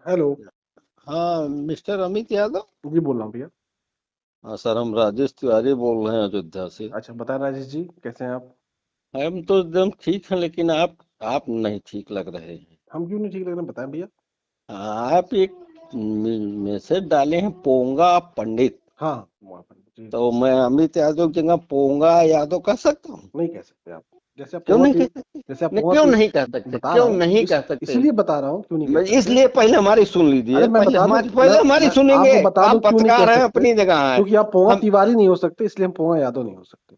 Hello. हाँ, mister Amit Yadav. जी बोल रहा हूँ भैया। हाँ सर, हम राजेश तिवारी बोल रहे हैं अयोध्या से। अच्छा बताएं राजेश जी, कैसे हैं आप? हम तो एकदम ठीक हैं, लेकिन आप नहीं ठीक लग रहे हैं। हम क्यों नहीं ठीक लग रहे हैं, बताएं भैया। आप एक मैसेज डाले हैं पोंगा पंडित। हाँ वहाँ पर जी। तो मैं अमित यादव की जगह पोंगा यादव कह सकता हूँ? नहीं कह सकते आप। जैसे आप क्यों पोंगा नहीं कह ती सकते? जैसे आप नहीं, पोंगा क्यों ती नहीं कह सकते? बता रहा क्यों हूँ नहीं कह सकते? इसलिए बता रहा हूँ क्यों नहीं कह सकते। इसलिए पहले हमारी सुन अरे लीजिए। मैं बता दूं, पहले हमारी मैं सुनेंगे। आपको बता दूं आप क्यों नहीं कह पत्रकार हैं, सकते। अपनी जगह हैं। क्योंकि आप पोंगा हम तिवारी नहीं हो सकते, इसलिए हम पोंगा यादव नहीं हो सकते।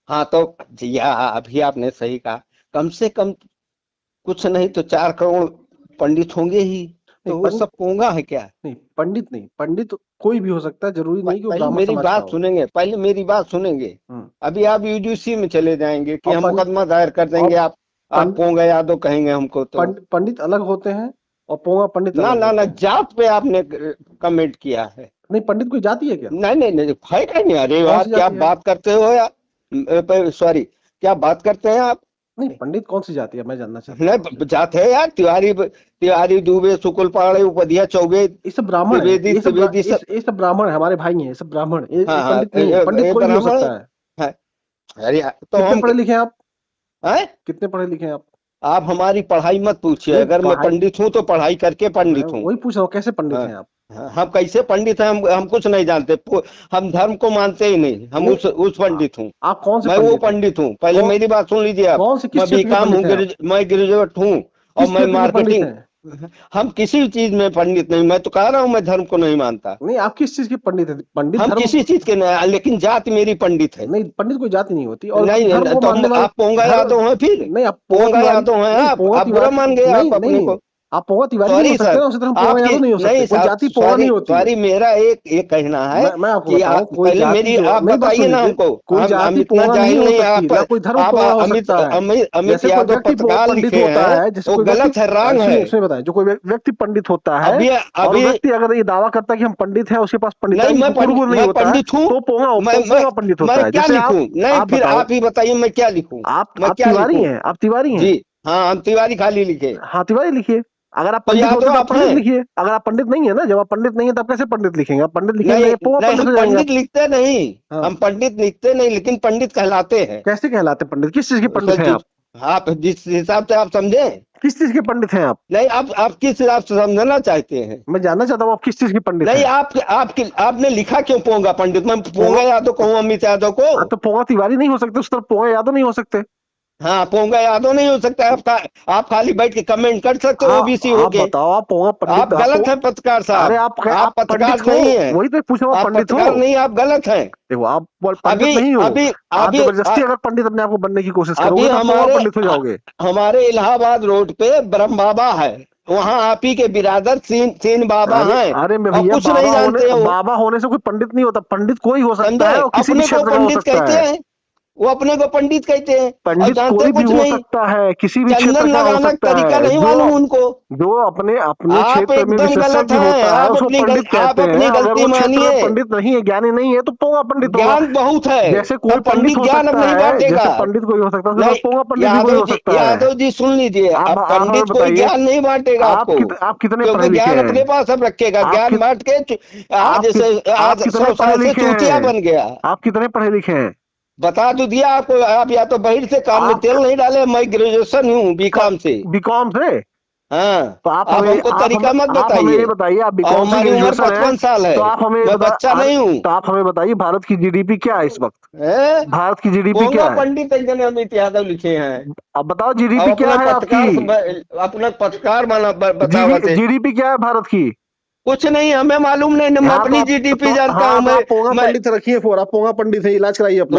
हाँ तो जी, अभी आपने सही कहा। कम से कम कुछ नहीं तो 4 करोड़ पंडित होंगे ही। नहीं तो वो पंडित सब पोंगा है क्या? नहीं, पंडित नहीं, पंडित कोई भी हो सकता है, जरूरी नहीं कि वो पहले ब्राह्मण मेरी समाज का बात हो। सुनेंगे, पहले मेरी बात सुनेंगे। हम्म। अभी आप यूजीसी में चले जाएंगे कि और हम पंडित मुकदमा दायर कर और देंगे। आप पंडित पोंगा यादव कहेंगे हमको तो। पंडित अलग होते हैं और पोंगा पंडित ना अलग ना ना, होते हैं। जात पे आपने कमेंट किया है। नहीं, पंडित कोई जाति है क्या? नहीं नहीं नहीं, है क्या नहीं? अरे कौन यार, सी क्या जाति है? बात करते हो यार? सॉरी, क्या बात करते हैं आप? नहीं, पंडित कौन सी जाति है, मैं जानना चाहता हूँ आपसे। नहीं, जात है यार। तिवारी तिवारी, दुबे, शुक्ल, पाड़े, उपधिया, चौबे, ये सब ब्राह्मण है, त्रिवेदी, त्रिवेदी सब। ये सब ब्राह्मण है, हमारे भाई हैं, ये सब ब्राह्मण, ये हाँ हाँ, पंडित नहीं है। पंडित कोई भी हो ब्राह्मण सकता है। है। अरे यार, तो कितने हम पढ़े लिखे हैं आप? हैं? कितने पढ़े लिखे हैं आप? आप हमारी पढ़ाई मत पूछिए। नहीं अगर मैं पढ़ाई, पंडित हूँ तो पढ़ाई करके मैं पंडित हूँ। वही पूछ रहा हूँ, कैसे पंडित हाँ हैं आप? हाँ, हम कैसे पंडित हैं? हम कुछ नहीं जानते। हम धर्म को मानते ही नहीं। हम नहीं उस आ- पंडित हूँ। आप कौन से मैं वो पंडित हैं? पंडित हूँ। पहले कौन मेरी बात सुन लीजिए आप। कौन से किस मैं क्षेत्र के बीकॉम हूँ, पंडित हैं आप? मैं ग्रेजुएट हूँ। और किस मैं क्षेत्र के पंडित मार्केटिंग। हैं? हम किसी भी चीज में पंडित नहीं। मैं तो कह रहा हूँ, मैं धर्म को नहीं मानता। नहीं, आप किस चीज के पंडित हैं? पंडित हम धर्म। किसी चीज के नहीं, लेकिन जाति मेरी पंडित है। नहीं, पंडित कोई जाति नहीं होती, और नहीं धर्म नहीं, को तो मानने वाले। आप पोंगा धर्म यादव हैं फिर? नहीं, आप पोंगा पोंगा तिवारी यादव हैं नहीं, आप? पोंगा बुरा तिवारी मान गए नहीं आप अपने नहीं, को। आप पोंगा तिवारी नहीं हो सॉरी सकते सर। ना, उसी तरह हम पोंगा आपकी यादव नहीं हो सकते। नहीं कोई साहब, जाति पोंगा सॉरी नहीं होती है। सॉरी, मेरा एक कहना है मैं आपको कि बताऊं, कोई पहले जाति मेरी जो, आप मेरी बात सुन बताइए ना लीजिए। हमको। कोई हम जाति इतना पोंगा नहीं जाहिल हो नहीं। सकती, ना कोई धर्म आप पोंगा हो अमित सकता है। अमित अमित जैसे कोई यादव व्यक्ति पत्रकार पंडित लिखे होता हैं, है, जैसे वो कोई व्यक्ति, गलत है, रॉन्ग सुनिए है। सुनिए बताएं, जो कोई व्यक्ति पंडित होता है अभी और वो अभी व्यक्ति अगर ये दावा करता है कि हम पंडित हैं, उसके पास नहीं, पंडिताई की पूर्ण गुण नहीं मैं होता है, पंडित हूँ। तो मैं पोंगा पंडित होता मैं है। क्या जैसे लिखूं? नहीं, आप फिर बताओ, आप ही बताइए, मैं क्या लिखूं? मैं आप क्या तिवारी लिखूं? हैं, आप तिवारी हैं। जी हाँ, हम तिवारी खाली लिखे। हाँ तिवारी लिखिए। अगर आप तो पंडित होते यादव तो आप आप पंडित हैं? लिखिए। अगर आप पंडित नहीं है ना, जब आप पंडित नहीं है तब कैसे पंडित लिखेंगे? आप पंडित लिखेंगे, नहीं पोंगा नहीं, पंडित हम हो जाएंगे आप। पंडित लिखते नहीं। हाँ, हम पंडित लिखते नहीं, लेकिन पंडित कहलाते हैं। कैसे कहलाते पंडित? किस चीज के पंडित सर हैं जी, आप? आप जिस हिसाब से आप समझे। किस चीज के पंडित हैं आप? नहीं, आप किस हिसाब से समझना चाहते हैं? मैं जानना चाहता हूँ आप किस चीज के पंडित नहीं, हैं। आपने लिखा क्यों पोंगा पंडित? मैं पोंगा, पोंगा यादव कहूँ, अमित यादव को? हाँ तो पोंगा तिवारी नहीं हो सकते, उस तरफ पोंगा यादव नहीं हो सकते। हाँ, पोंगा यादव नहीं हो सकता। आप खाली बैठ के कमेंट कर सकते हो ओबीसी आप होके। बताओ, आप पोंगा पंडित, आप गलत हैं पत्रकार अरे साहब। आप आप पंडित पत्रकार हो? नहीं है। वही तो पूछ रहा हूँ, आप आप पंडित पत्रकार हो? नहीं, आप गलत हैं। देखो, आप पंडित अभी नहीं हो। अभी आप अभी जबरदस्ती अगर पंडित अपने आप को बनने की कोशिश अभी करोगे तो आप पोंगा पंडित हो जाओगे। हमारे इलाहाबाद रोड पे ब्रह्म बाबा है। वहाँ आप ही के बिरादर सीन बाबा अरे हैं। अरे मैं और भैया, कुछ नहीं जानते हो। बाबा होने से कोई पंडित नहीं होता। पंडित कोई हो सकता समझे? है और किसी भी अपने को क्षेत्र का हो पंडित सकता कहते है। हैं। वो अपने को पंडित कहते हैं और पंडित जानते कोई भी कुछ हो नहीं। सकता है, किसी भी क्षेत्र चंदन का हो लगाना का सकता तरीका है। नहीं जो मालूम उनको। जो अपने अपने आप क्षेत्र में एकदम गलत विशेषज्ञ हैं। होता है उसको पंडित आप कहते हैं। अपनी अगर गलती वो क्षेत्र में मानिए। पंडित नहीं है, ज्ञानी नहीं है, तो पोंगा पंडित होगा। ज्ञान बहुत है, जैसे पर कोई पंडित पंडित हो ज्ञान अब सकता नहीं है, बांटेगा। जैसे पंडित कोई हो सकता है, उसी नहीं, तरह पोंगा पंडित भी कोई हो सकता है। यादव जी सुन लीजिए। अब आप हमें पंडित कोई बताइए, ज्ञान नहीं बांटेगा आपको। आप कितने पढ़े क्योंकि लिखे ज्ञान हैं? अपने पास सब रखेगा। आप ज्ञान कित, बांट के आप आज कित, से आप आज कितने 100 पढ़े साल से लिखे चूतिया हैं? बन गया। आप कितने पढ़े लिखे हैं? बता तो दिया आपको। आप या तो बहिर से कान में आप तेल नहीं डाले। मैं ग्रेजुएशन हूँ बीकॉम से। बीकॉम से? हाँ, तो आप हमको तरीका मत आप हमें ये बताइए। बताइए, आप और बीकॉम से हमारी उम्र ग्रेजुएशन है, 55 साल है। तो आप हमें मैं बच्चा नहीं हूँ। तो आप हमें बताइए, भारत की जीडीपी क्या है इस वक्त? हैं? भारत की जीडीपी पोंगा क्या है? पंडित एक जने अमित यादव लिखे हैं। अब बताओ, अब जीडीपी क्या है आपकी? अपना पत्रकार माना बतावत है। जीडीपी क्या है भारत की? कुछ नहीं, हमें मालूम नहीं। मैं हाँ तो अपनी जीडीपी हाँ जानता हूँ। तो आप पोंगा मैं पंडित रखिए, फिर आप पोंगा पंडित है, इलाज कराइए अपना।